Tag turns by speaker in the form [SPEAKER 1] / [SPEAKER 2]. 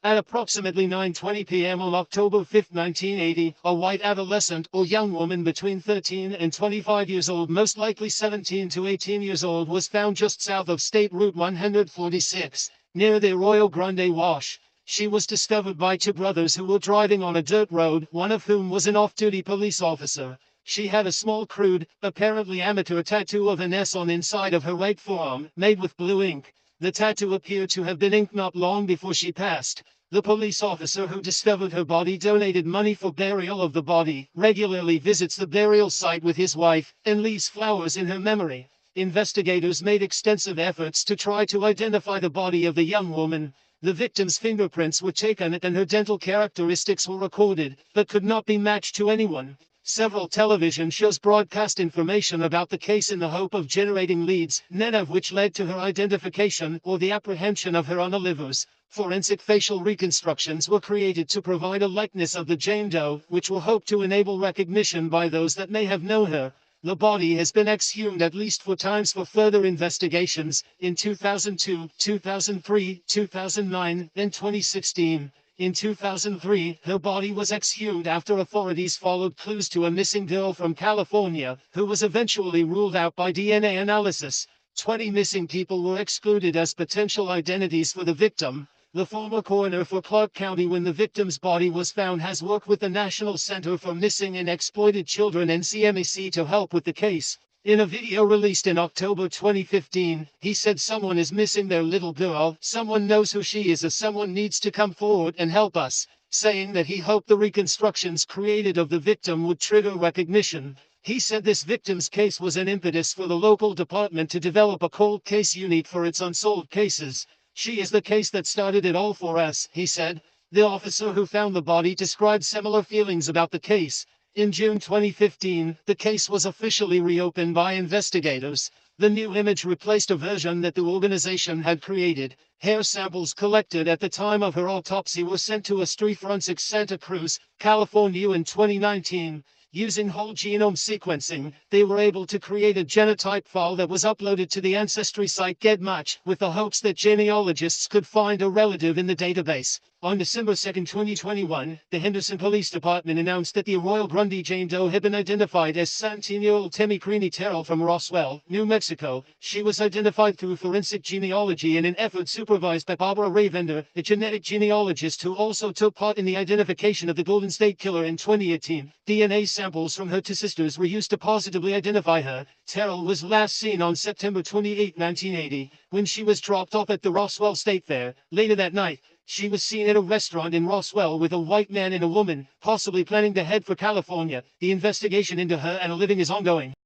[SPEAKER 1] At approximately 9:20 p.m. on October 5, 1980, a white adolescent or young woman between 13 and 25 years old, most likely 17 to 18 years old, was found just south of State Route 146, near the Arroyo Grande Wash. She was discovered by two brothers who were driving on a dirt road, one of whom was an off-duty police officer. She had a small crude, apparently amateur tattoo of an S on the inside of her right forearm, made with blue ink. The tattoo appeared to have been inked not long before she passed. The police officer who discovered her body donated money for burial of the body, regularly visits the burial site with his wife, and leaves flowers in her memory. Investigators made extensive efforts to try to identify the body of the young woman. The victim's fingerprints were taken and her dental characteristics were recorded, but could not be matched to anyone. Several television shows broadcast information about the case in the hope of generating leads, none of which led to her identification or the apprehension of her unalivers. Forensic facial reconstructions were created to provide a likeness of the Jane Doe, which were hoped to enable recognition by those that may have known her. The body has been exhumed at least 4 times for further investigations, in 2002, 2003, 2009, and 2016. In 2003, her body was exhumed after authorities followed clues to a missing girl from California, who was eventually ruled out by DNA analysis. 20 missing people were excluded as potential identities for the victim. The former coroner for Clark County when the victim's body was found has worked with the National Center for Missing and Exploited Children (NCMEC) to help with the case. In a video released in October 2015, he said someone is missing their little girl, someone knows who she is, or someone needs to come forward and help us, saying that he hoped the reconstructions created of the victim would trigger recognition. He said this victim's case was an impetus for the local department to develop a cold case unit for its unsolved cases. She is the case that started it all for us, he said. The officer who found the body described similar feelings about the case. In June 2015, the case was officially reopened by investigators. The new image replaced a version that the organization had created. Hair samples collected at the time of her autopsy were sent to a street forensic Santa Cruz, California in 2019. Using whole genome sequencing, they were able to create a genotype file that was uploaded to the ancestry site GetMatch, with the hopes that genealogists could find a relative in the database. On December 2, 2021, the Henderson Police Department announced that the Arroyo Grande Jane Doe had been identified as 17-year-old Tammy Terrell from Roswell, New Mexico. She was identified through forensic genealogy in an effort supervised by Barbara Ravender, a genetic genealogist who also took part in the identification of the Golden State Killer in 2018. DNA samples from her two sisters were used to positively identify her. Terrell was last seen on September 28, 1980, when she was dropped off at the Roswell State Fair. Later that night, she was seen at a restaurant in Roswell with a white man and a woman, possibly planning to head for California. The investigation into her and her living is ongoing.